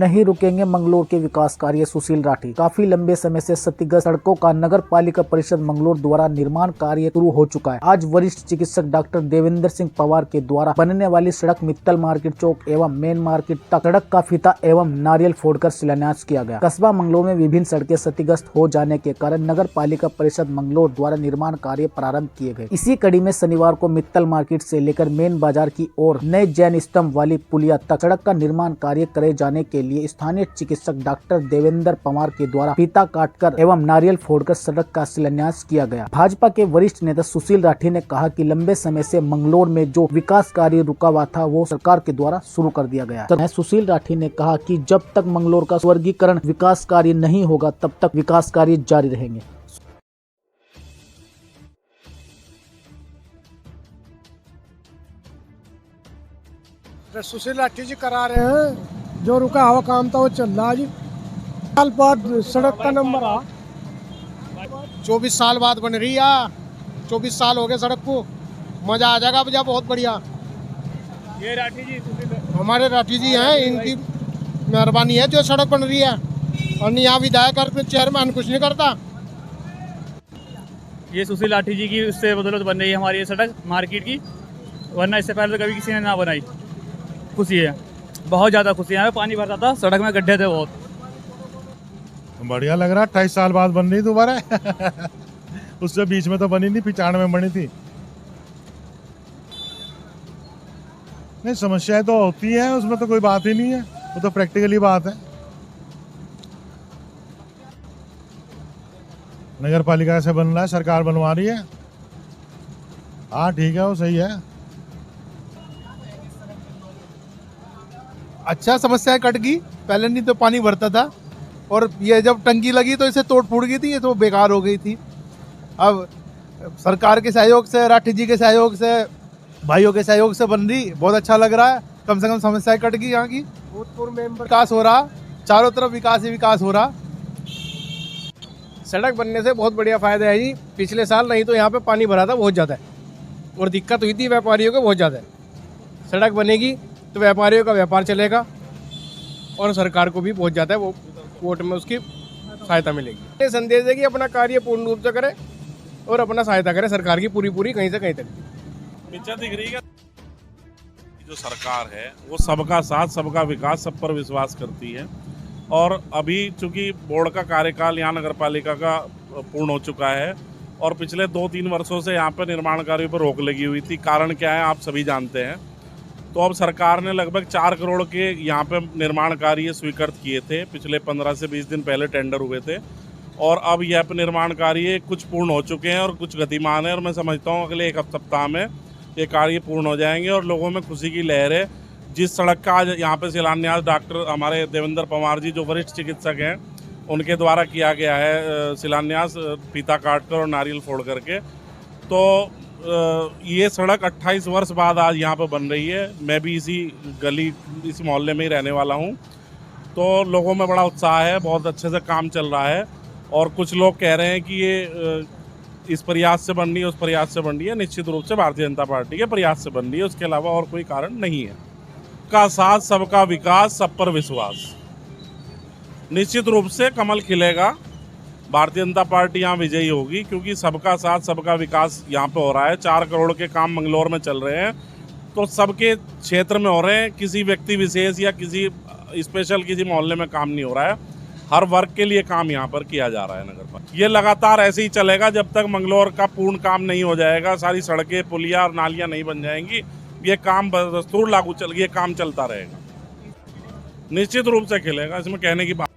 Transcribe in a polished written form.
नहीं रुकेंगे मंगलोर के विकास कार्य। सुशील राठी। काफी लंबे समय से क्षतिग्रस्त सड़कों का नगर पालिका परिषद मंगलोर द्वारा निर्माण कार्य शुरू हो चुका है। आज वरिष्ठ चिकित्सक डॉक्टर देवेंद्र सिंह पवार के द्वारा बनने वाली सड़क मित्तल मार्केट चौक एवं मेन मार्केट तक सड़क का फीता एवं नारियल फोड़कर शिलान्यास किया गया। कस्बा मंगलोर में विभिन्न सड़कें क्षतिग्रस्त हो जाने के कारण नगर पालिका परिषद मंगलोर द्वारा निर्माण कार्य प्रारंभ किए गए। इसी कड़ी में शनिवार को मित्तल मार्केट से लेकर मेन बाजार की ओर नए जैन स्तंभ वाली पुलिया तक सड़क का निर्माण कार्य करे जाने के लिए स्थानीय चिकित्सक डॉक्टर देवेंद्र पवार के द्वारा फीता काटकर एवं नारियल फोड़कर सड़क का शिलान्यास किया गया। भाजपा के वरिष्ठ नेता सुशील राठी ने कहा कि लंबे समय से मंगलोर में जो विकास कार्य रुका हुआ था वो सरकार के द्वारा शुरू कर दिया गया। तो सुशील राठी ने कहा कि जब तक मंगलोर का स्वर्गीकरण विकास कार्य नहीं होगा तब तक विकास कार्य जारी रहेंगे। सुशील राठी जी करा रहे हैं, जो रुका हुआ काम था वो चल रहा है जी। साल बाद सड़क का नंबर आ 24 साल बाद बन रही है। 24 साल हो गए सड़क को, मजा आ जाएगा भैया, बहुत बढ़िया। ये राठी जी हमारे राठी जी हैं, इनकी मेहरबानी है जो सड़क बन रही है। और यहाँ विधायक और चेयरमैन कुछ नहीं करता। ये सुशील राठी जी की उससे बदौलत बन रही है हमारी ये सड़क मार्केट की, वरना इससे पहले तो कभी किसी ने ना बनाई। खुशी है, बहुत ज़्यादा खुशी है। पानी भरता था, सड़क में गड्ढे थे बहुत। बढ़िया लग रहा है। 28 साल बाद बन रही दोबारा। उससे बीच में तो बनी नहीं, 95 में बनी थी। नहीं, समस्याएं तो होती हैं, उसमें तो कोई बात ही नहीं है, वो तो प्रैक्टिकली बात है। नगर पालिका से बन रहा है, सरकार बनवा रही है। हाँ ठीक है, वो सही है। अच्छा, समस्याएं कट गई। पहले नहीं तो पानी भरता था, और ये जब टंकी लगी तो इसे तोड़ फूट गई थी, ये तो बेकार हो गई थी। अब सरकार के सहयोग से, राठी जी के सहयोग से, भाइयों के सहयोग से बन रही, बहुत अच्छा लग रहा है। कम से कम समस्याएं कट गई यहाँ की। भूतपूर्व मेंबर विकास हो रहा, चारों तरफ विकास ही विकास हो रहा। सड़क बनने से बहुत बढ़िया फायदा है जी। पिछले साल नहीं तो यहाँ पे पानी भरा था बहुत ज़्यादा, और दिक्कत हुई थी व्यापारियों को बहुत ज़्यादा। सड़क बनेगी तो व्यापारियों का व्यापार चलेगा, और सरकार को भी बहुत ज़्यादा वो वोट में उसकी सहायता मिलेगी। ये संदेश है कि अपना कार्य पूर्ण रूप से करे और अपना सहायता करे सरकार की पूरी कहीं से कहीं तक। पिक्चर दिख रही है। जो सरकार है वो सबका साथ, सबका विकास, सब पर विश्वास करती है। और अभी चूंकि बोर्ड का कार्यकाल यहाँ नगर पालिका का पूर्ण हो चुका है, और पिछले 2-3 वर्षों से यहाँ पर निर्माण कार्यों पर रोक लगी हुई थी। कारण क्या है आप सभी जानते हैं। तो अब सरकार ने लगभग 4 करोड़ के यहाँ पे निर्माण कार्य स्वीकृत किए थे। पिछले 15 से 20 दिन पहले टेंडर हुए थे, और अब यह निर्माण कार्य कुछ पूर्ण हो चुके हैं और कुछ गतिमान है। और मैं समझता हूँ अगले 1 सप्ताह में ये कार्य पूर्ण हो जाएंगे और लोगों में खुशी की लहर है। जिस सड़क का आज यहाँ पे शिलान्यास डॉक्टर हमारे देवेंद्र पवार जी, जो वरिष्ठ चिकित्सक हैं, उनके द्वारा किया गया है शिलान्यास, फीता काट कर और नारियल फोड़ करके। तो ये सड़क 28 वर्ष बाद आज यहाँ पर बन रही है। मैं भी इसी गली, इस मोहल्ले में ही रहने वाला हूँ। तो लोगों में बड़ा उत्साह है, बहुत अच्छे से काम चल रहा है। और कुछ लोग कह रहे हैं कि ये इस प्रयास से बन रही है, उस प्रयास से बन रही है। निश्चित रूप से भारतीय जनता पार्टी के प्रयास से बन रही है, उसके अलावा और कोई कारण नहीं है। सबका साथ, सबका विकास, सब पर विश्वास। निश्चित रूप से कमल खिलेगा, भारतीय जनता पार्टी यहाँ विजयी होगी, क्योंकि सबका साथ, सबका विकास यहाँ पे हो रहा है। 4 करोड़ के काम मंगलोर में चल रहे हैं, तो सबके क्षेत्र में हो रहे हैं। किसी व्यक्ति विशेष या किसी स्पेशल किसी मोहल्ले में काम नहीं हो रहा है। हर वर्ग के लिए काम यहाँ पर किया जा रहा है नगर पालिका। ये लगातार ऐसे ही चलेगा जब तक मंगलोर का पूर्ण काम नहीं हो जाएगा, सारी सड़कें, पुलिया और नालियाँ नहीं बन जाएंगी। ये काम दस्तूर लागू ये काम चलता रहेगा। निश्चित रूप से खिलेगा, इसमें कहने की बात